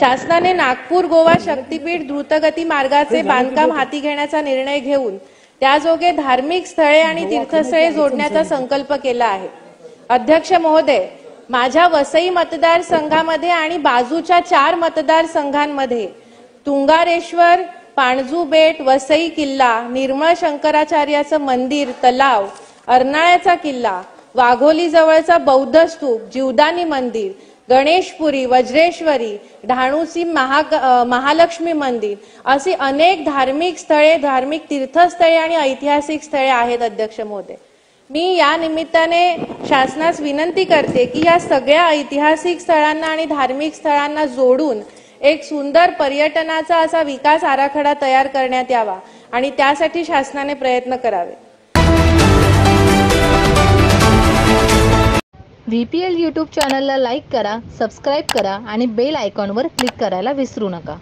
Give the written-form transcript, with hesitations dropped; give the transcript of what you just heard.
शासनाने नागपूर गोवा शक्तीपीठ द्रुतगती मार्गाचे बांधकाम हाती घेण्याचा निर्णय घेऊन त्याजोगे धार्मिक स्थळे आणि तीर्थस्थळे जोडण्याचा संकल्प केला आहे। अध्यक्ष महोदय, माझ्या वसई मतदारसंघामध्ये आणि बाजूच्या 4 मतदारसंघांमध्ये तुंगारेश्वर, पाणजू बेट, वसई किल्ला, निर्मळ शंकराचार्याचं मंदिर, तलाव, अर्नाळ्याचा किल्ला, वाघोली जवळचा बौद्ध स्तूप, जीवदानी मंदिर, गणेशपुरी, वज्रेश्वरी, ढाणूसी महालक्ष्मी मंदिर अशी अनेक धार्मिक स्थळे, धार्मिक तीर्थस्थळे आणि ऐतिहासिक स्थळे आहेत। अध्यक्ष महोदय, मी या निमित्ताने शासनास विनंती करते की या सगळ्या ऐतिहासिक स्थळांना आणि धार्मिक स्थळांना जोडून एक सुंदर पर्यटनाचा असा विकास आराखडा तयार करण्यात यावा आणि त्यासाठी शासनाने प्रयत्न करावे। VPL YouTube चॅनलला लाईक करा, सबस्क्राइब करा आणि बेल आयकॉनवर क्लिक करायला विसरू नका।